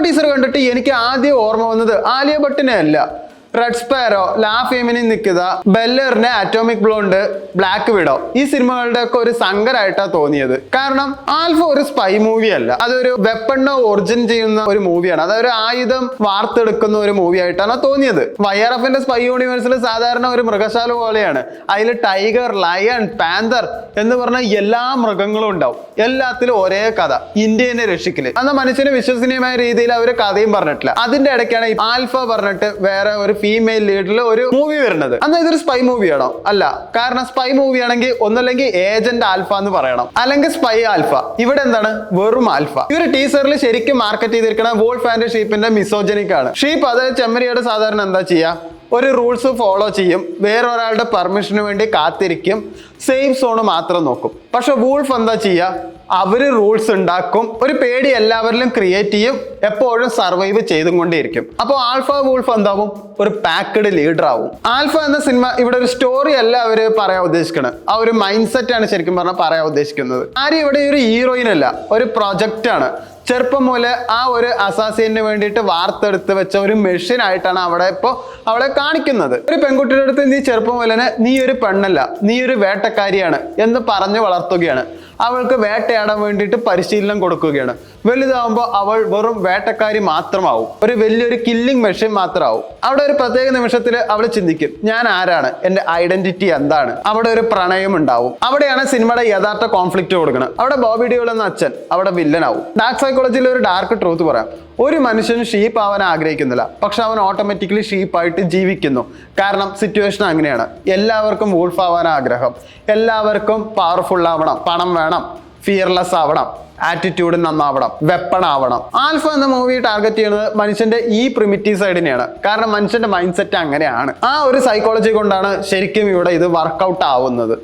Teaser കണ്ടിട്ട് എനിക്ക് ആദ്യം ഓർമ്മ വന്നത് ആലിയ ഭട്ടിനെ അല്ല, റെഡ് സ്പാരോ, ലാ ഫെമിനിൻ നിൽക്കുക, ബെല്ലറിനെ, അറ്റോമിക് ബ്ലോണ്ട്, ബ്ലാക്ക് വിഡോ ഈ സിനിമകളുടെ ഒക്കെ ഒരു സങ്കരമായിട്ടാണ് തോന്നിയത്. കാരണം ആൽഫ ഒരു സ്പൈ മൂവി അല്ല, അതൊരു വെപ്പണിനെ ഒറിജിൻ ചെയ്യുന്ന ഒരു മൂവിയാണ്. അതൊരു ആയുധം വാർത്തെടുക്കുന്ന ഒരു മൂവി ആയിട്ടാണ് തോന്നിയത്. YRFന്റെ സ്പൈ യൂണിവേഴ്സിൽ സാധാരണ ഒരു മൃഗശാല പോലെയാണ്. അതിൽ ടൈഗർ, ലയൺ, പാന്തർ എന്ന് പറഞ്ഞ എല്ലാ മൃഗങ്ങളും ഉണ്ടാവും. എല്ലാത്തിലും ഒരേ കഥ, ഇന്ത്യനെ രക്ഷിക്കല്. അന്ന് മനുഷ്യന് വിശ്വസനീയമായ രീതിയിൽ അവർ കഥയും പറഞ്ഞിട്ടില്ല. അതിന്റെ ഇടയ്ക്കാണ് ആൽഫ പറഞ്ഞിട്ട് വേറെ ഒരു ഫീമെയിൽ ലീഡിൽ ഒരു മൂവി വരുന്നത്. അന്ന് ഇതൊരു സ്പൈ മൂവിയാണോ? അല്ല. കാരണം സ്പൈ മൂവി ആണെങ്കിൽ ഒന്നല്ലെങ്കിൽ ഏജന്റ് ആൽഫ എന്ന് പറയണം, അല്ലെങ്കിൽ സ്പൈ ആൽഫ. ഇവിടെ എന്താണ്? വെറും ആൽഫ. ഇവർ ടീസറിൽ ശരിക്കും മാർക്കറ്റ് ചെയ്തിരിക്കുന്ന വോൾഫ് ആൻഡ് ഷീപ്പിന്റെ മിസോജനിക് ആണ്. ഷീപ്പ്, അതായത് ചെമ്മരിയുടെ സാധാരണ എന്താ ചെയ്യാ? ഒരു റൂൾസ് ഫോളോ ചെയ്യും, വേറൊരാളുടെ പെർമിഷന് വേണ്ടി കാത്തിരിക്കും, സേഫ് സോൺ മാത്രം നോക്കും. പക്ഷെ വൂൾഫ് എന്താ ചെയ്യുക? അവര് റൂൾസ് ഉണ്ടാക്കും, ഒരു പേടി എല്ലാവരിലും ക്രിയേറ്റ് ചെയ്യും, എപ്പോഴും സർവൈവ് ചെയ്തും കൊണ്ടേയിരിക്കും. അപ്പോൾ ആൽഫ വൂൾഫ് എന്താവും? ഒരു പാക്ക്ഡ് ലീഡർ ആവും. ആൽഫ എന്ന സിനിമ ഇവിടെ ഒരു സ്റ്റോറി അല്ല അവര് പറയാൻ ഉദ്ദേശിക്കുന്നത്, ആ ഒരു മൈൻഡ് സെറ്റ് ആണ് ശരിക്കും പറഞ്ഞാൽ പറയാൻ ഉദ്ദേശിക്കുന്നത്. ആരും ഇവിടെ ഒരു ഹീറോയിൻ അല്ല, ഒരു പ്രൊജക്റ്റ് ആണ്. ചെറുപ്പം മുതലേ ആ ഒരു അസാസിന് വേണ്ടിയിട്ട് വാർത്തെടുത്ത് വെച്ച ഒരു മെഷീൻ ആയിട്ടാണ് അവളെ കാണിക്കുന്നത്. ഒരു പെൺകുട്ടിയുടെ അടുത്ത് നീ ചെറുപ്പം മുതലേ നീ ഒരു പെണ്ണല്ല, നീ ഒരു വേട്ടക്കാരിയാണ് എന്ന് പറഞ്ഞു വളർത്തുകയാണ്. അവൾക്ക് വേട്ടയാടാൻ വേണ്ടിയിട്ട് പരിശീലനം കൊടുക്കുകയാണ്. വലുതാവുമ്പോൾ അവൾ വെറും വേട്ടക്കാരി മാത്രമാവും, ഒരു വലിയൊരു കില്ലിംഗ് മെഷീൻ മാത്രമാവും. അവിടെ ഒരു പ്രത്യേക നിമിഷത്തിൽ അവൾ ചിന്തിക്കും, ഞാൻ ആരാണ്, എന്റെ ഐഡന്റിറ്റി എന്താണ്. അവിടെ ഒരു പ്രണയം ഉണ്ടാവും. അവിടെയാണ് സിനിമയുടെ യഥാർത്ഥ കോൺഫ്ലിക്റ്റ് കൊടുക്കുന്നത്. അവിടെ ബോബി ഡിയോൾ എന്ന അച്ഛൻ അവിടെ വില്ലനാവും. ഡാർക്ക് സൈക്കോളജിയിൽ ഒരു ഡാർക്ക് ട്രൂത്ത് പറയാം, ഒരു മനുഷ്യൻ ഷീപ്പ് ആവാൻ ആഗ്രഹിക്കുന്നില്ല, പക്ഷെ അവൻ ഓട്ടോമാറ്റിക്കലി ഷീപ്പായിട്ട് ജീവിക്കുന്നു. കാരണം സിറ്റുവേഷൻ അങ്ങനെയാണ്. എല്ലാവർക്കും വൂൾഫ് ആവാൻ ആഗ്രഹം, എല്ലാവർക്കും പവർഫുൾ ആവണം, പണം വേണം, ഫിയർലെസ് ആവണം, ആറ്റിറ്റ്യൂഡ് നന്നാവണം, വെപ്പൺ ആവണം. ആൽഫ എന്ന മൂവി ടാർഗറ്റ് ചെയ്യുന്നത് മനുഷ്യന്റെ ഈ പ്രിമിറ്റീവ് സൈഡിനെയാണ്. കാരണം മനുഷ്യന്റെ മൈൻഡ് സെറ്റ് അങ്ങനെയാണ്. ആ ഒരു സൈക്കോളജി കൊണ്ടാണ് ശരിക്കും ഇവിടെ ഇത് വർക്കൗട്ട് ആവുന്നത്.